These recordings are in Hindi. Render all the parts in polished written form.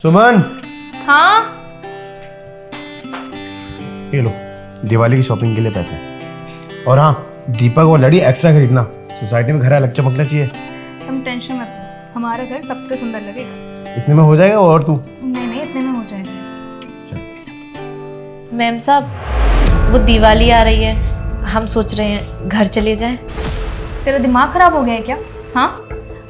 सुमन, हाँ ये लो दिवाली की शॉपिंग के लिए पैसे। और हाँ, दीपक और लड़ी एक्स्ट्रा खरीदना, सोसाइटी में घर अलग चमकना चाहिए। तुम टेंशन मत लो, हमारा घर सबसे सुंदर लगेगा। इतने में हो जाएगा? और तू? नहीं नहीं, इतने में हो जाएगा। मैम साहब, वो दिवाली आ रही है, हम सोच रहे हैं घर चले जाएं। तेरा दिमाग खराब हो गया है क्या? हाँ,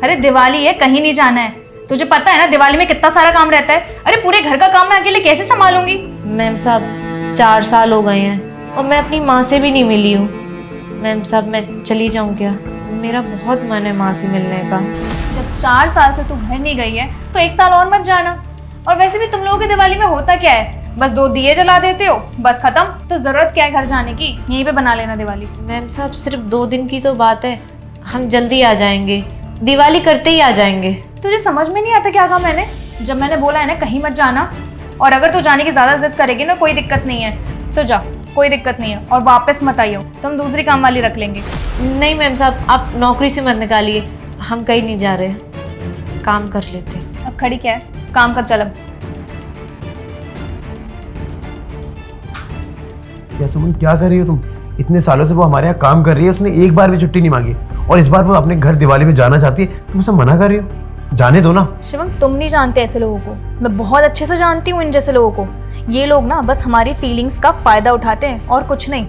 अरे दिवाली है, कहीं नहीं जाना है। तुझे पता है ना दिवाली में कितना सारा काम रहता है। अरे पूरे घर का काम मैं अकेले कैसे संभालूंगी? मैम साहब 4 साल हो गए हैं और मैं अपनी माँ से भी नहीं मिली हूँ। मैम साहब मैं चली जाऊँ क्या? मेरा बहुत मन है माँ से मिलने का। जब 4 साल से तू घर नहीं गई है तो 1 साल और मत जाना। और वैसे भी तुम लोगों की दिवाली में होता क्या है, बस 2 दिए जला देते हो, बस खत्म। तो जरूरत क्या है घर जाने की, यहीं पे बना लेना दिवाली। मैम साहब सिर्फ 2 दिन की तो बात है, हम जल्दी आ जाएंगे, दिवाली करते ही आ जाएंगे। तुझे समझ में नहीं आता क्या कहा मैंने? जब मैंने बोला है ना कहीं मत जाना, और अगर तू जाने की ज्यादा जिद करेगी ना, कोई दिक्कत नहीं है तो जा, कोई दिक्कत नहीं है। और वापस मत आइयो, तुम दूसरी काम वाली रख लेंगे। नहीं मैम साहब, आप नौकरी से मत निकालिए, हम कहीं नहीं जा रहे, काम कर लेते हैं। अब खड़ी क्या है, काम कर चल अब। क्या सुमन, क्या कर रही हो तुम? इतने सालों से वो हमारे यहाँ काम कर रही है, उसने एक बार भी छुट्टी नहीं मांगी, और इस बार वो अपने घर दिवाली में जाना चाहती है, तुम उसे मना कर रही हो? जाने दो ना। शिवम, तुम नहीं जानते ऐसे लोगों को, मैं बहुत अच्छे से जानती हूँ इन जैसे लोगों को। ये लोग ना बस हमारी फीलिंग्स का फायदा उठाते हैं और कुछ नहीं।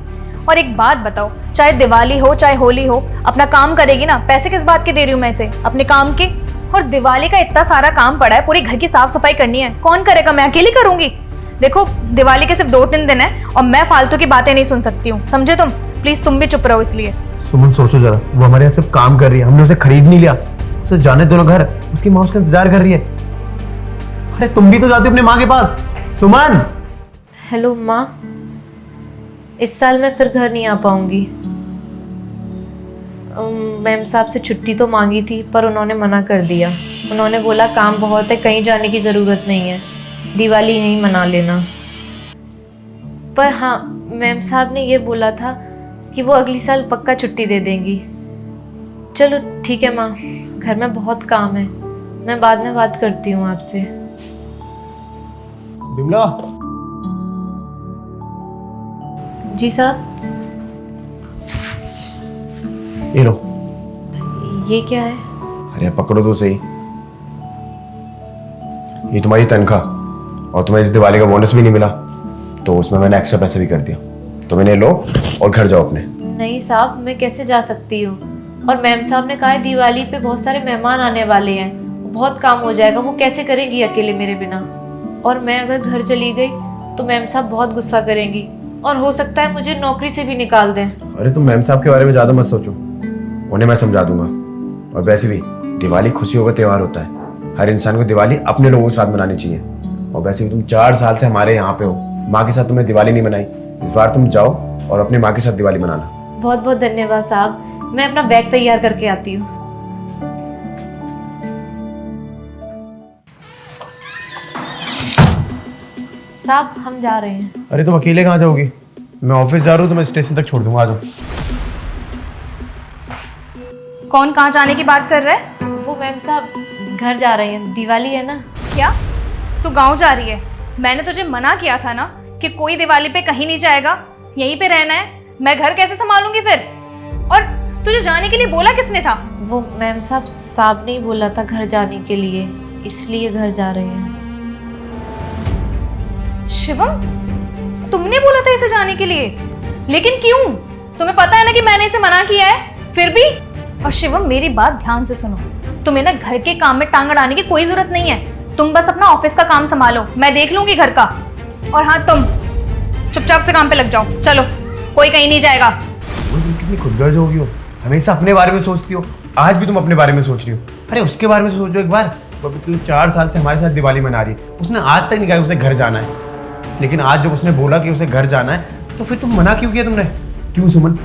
और एक बात बताओ, चाहे दिवाली हो चाहे होली हो, अपना काम करेगी ना। पैसे किस बात के दे रही हूँ मैं इसे? अपने काम के। और दिवाली का इतना सारा काम पड़ा है, पूरी घर की साफ सफाई करनी है, कौन करेगा? मैं अकेली करूंगी? देखो दिवाली के सिर्फ 2-3 दिन है और मैं फालतू की बातें नहीं सुन सकती हूँ, समझे तुम? प्लीज तुम भी चुप रहो। इसलिए सुमन सोचो जरा, वो हमारे यहाँ सिर्फ काम कर रही है, हमने उसे खरीद नहीं लिया। उसे जाने दो ना घर, उसकी माँ उसका इंतजार कर रही है। अरे तुम भी तो जाते हो अपने माँ के पास। सुमन! हेलो माँ, इस साल मैं फिर घर नहीं आ पाऊंगी। मैम साहब से छुट्टी तो मांगी थी पर उन्होंने मना कर दिया। उन्होंने बोला काम बहुत है, कहीं जाने की ज़रूरत नहीं है, दिवाली यहीं मना लेना। पर हाँ, मैम साहब ने ये बोला था कि वो अगली साल पक्का छुट्टी दे देंगी। चलो ठीक है माँ, घर में बहुत काम है, मैं बाद में बात करती हूँ आपसे। बिमला! जी साहब। ये लो। ये क्या है? अरे पकड़ो तो सही, ये तुम्हारी तनख्वाह, और तुम्हें इस दिवाली का बोनस भी नहीं मिला तो उसमें मैंने एक्स्ट्रा पैसे भी कर दिया, तो इन्हें लो और घर जाओ अपने। नहीं साहब, मैं कैसे जा सकती हूँ? और मैम साहब ने कहा है दिवाली पे बहुत सारे मेहमान आने वाले हैं, बहुत काम हो जाएगा, वो कैसे करेंगी अकेले मेरे बिना? और मैं अगर घर चली गई तो मैम साहब बहुत गुस्सा करेंगी और हो सकता है मुझे नौकरी से भी निकाल दें। अरे तुम मैम साहब के बारे में ज्यादा मत सोचो, उन्हें मैं समझा दूंगा। और वैसे भी दिवाली खुशियों का त्योहार होता है, हर इंसान को दिवाली अपने लोगों के साथ मनानी चाहिए। और वैसे भी तुम 4 साल से हमारे यहाँ पे हो, माँ के साथ तुमने दिवाली नहीं मनाई, इस बार तुम जाओ और अपनी माँ के साथ दिवाली मनाना। बहुत बहुत धन्यवाद साहब, मैं अपना बैग तैयार करके आती हूँ। साहब हम जा रहे हैं। अरे तुम अकेले कहाँ जाओगी? मैं ऑफिस जा रहा हूँ, तुम्हें स्टेशन तक छोड़ दूंगा, आ जाओ। कौन कहाँ जाने की बात कर रहा है? वो मैम साहब घर जा रहे हैं, दिवाली है ना। क्या तू गांव जा रही है? मैंने तुझे मना किया था ना कि कोई दिवाली पे कहीं नहीं जाएगा, यहीं पे रहना है। मैं घर कैसे संभालूंगी फिर? और तुझे जाने के लिए बोला किसने था? वो मैम साहब ने ही बोला था घर जाने के लिए, इसलिए घर जा रहे हैं। शिवम, तुमने बोला था इसे जाने के लिए, लेकिन क्यों? तुम्हें पता है ना कि मैंने इसे मना किया है, फिर भी। और शिवम मेरी बात ध्यान से सुनो, तुम्हें ना घर के काम में टांग अड़ाने की कोई जरूरत नहीं है। तुम बस अपना ऑफिस का काम संभालो, मैं देख लूंगी घर का। और हाँ, तुम चुपचाप से काम पे लग जाओ, चलो, कोई कहीं नहीं जाएगा। तुम कितनी खुदगर्ज होगी हो, हमेशा अपने बारे में सोचती हो। आज भी तुम अपने बारे में सोच रही हो। अरे उसके बारे में सोचो एक बार, वो पिछले 4 साल से हमारे साथ दिवाली मना रही है, उसने आज तक नहीं कहा उसे घर जाना है। लेकिन आज जब उसने बोला कि उसे घर जाना है तो फिर तुम मना क्यों किया तुमने? क्यों सुमन?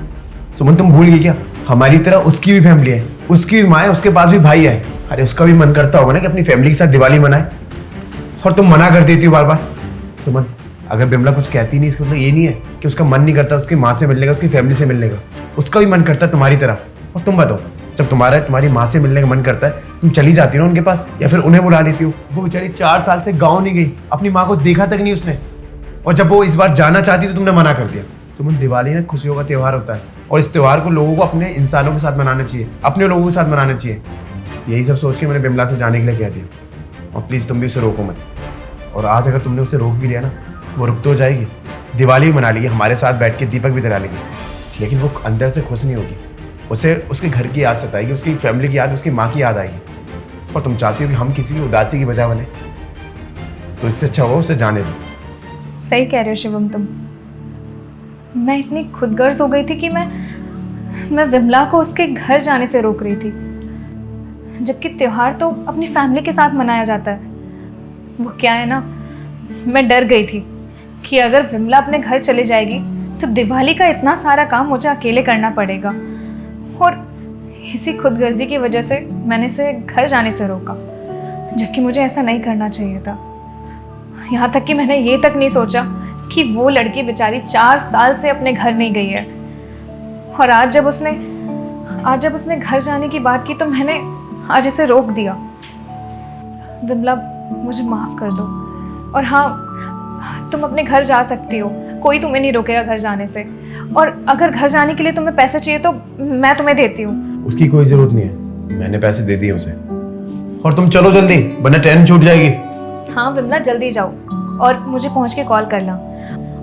सुमन तुम भूल गई क्या, हमारी तरह उसकी भी फैमिली है, उसकी भी माँ है, उसके पास भी भाई है। अरे उसका भी मन करता होगा ना कि अपनी फैमिली के साथ दिवाली मनाए, और तुम मना कर देती हो बार बार। सुमन, अगर बिमला कुछ कहती नहीं, इसका मतलब ये नहीं है कि उसका मन नहीं करता उसकी माँ से मिलने का, उसकी फैमिली से मिलने का। उसका भी मन करता है तुम्हारी तरह। और तुम बताओ, जब तुम्हारी माँ से मिलने का मन करता है तुम चली जाती हो ना उनके पास, या फिर उन्हें बुला लेती हो। वो बेचारी 4 साल से गाँव नहीं गई, अपनी माँ को देखा तक नहीं उसने, और जब वो इस बार जाना चाहती तो तुमने मना कर दिया। सुमन, दिवाली ना खुशियों का त्यौहार होता है, और इस त्यौहार को लोगों को अपने इंसानों के साथ मनाना चाहिए, अपने लोगों के साथ मनाना चाहिए। यही सब सोच के मैंने बिमला से जाने के लिए कह दिया। और प्लीज़ तुम भी उसे रोको मत। और आज अगर तुमने उसे रोक भी लिया ना, वो रुक तो जाएगी, दिवाली भी मना लेगी, हमारे साथ बैठ के दीपक भी जला लेगी, लेकिन वो अंदर से खुश नहीं होगी। उसे उसके घर की याद सताएगी, उसकी फैमिली की याद, उसकी माँ की याद आएगी। और तुम चाहती हो कि हम किसी की उदासी की वजह बने, तो इससे अच्छा होगा उसे जाने दो। सही कह रहे हो शिवम तुम। मैं इतनी खुदगर्ज हो गई थी कि मैं विमला को उसके घर जाने से रोक रही थी, जबकि त्योहार तो अपनी फैमिली के साथ मनाया जाता है। वो क्या है ना, मैं डर गई थी कि अगर विमला अपने घर चले जाएगी तो दिवाली का इतना सारा काम मुझे अकेले करना पड़ेगा, और इसी खुदगर्जी की वजह से मैंने इसे घर जाने से रोका, जबकि मुझे ऐसा नहीं करना चाहिए था। यहाँ तक कि मैंने ये तक नहीं सोचा कि वो लड़की बेचारी 4 साल से अपने घर नहीं गई है, और आज जब उसने घर जाने की बात की तो मैंने आज इसे रोक दिया। विमला, मुझे माफ़ कर दो, और हाँ, तुम अपने घर जा सकती हो, कोई तुम्हें नहीं रोकेगा घर जाने से। और अगर घर जाने के लिए तुम्हें पैसे चाहिए तो मैं तुम्हें देती हूँ। उसकी कोई ज़रूरत नहीं है, मैंने पैसे दे दिए उसे। और तुम चलो जल्दी, वरना ट्रेन छूट जाएगी। हाँ विमला, जल्दी जाओ और मुझे पहुँच के कॉल करना।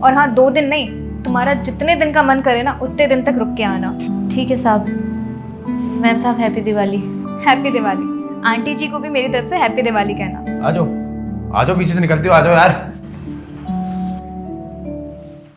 और हाँ, 2 दिन नहीं, तुम्हारा जितने दिन का मन करे ना उतने दिन तक रुक के आना। ठीक है साहब। मैम साहब, happy Diwali. Happy Diwali. Aunty ji को भी मेरी तरफ से हैप्पी दिवाली कहना। आ जाओ पीछे से निकलती हो, आ जाओ यार।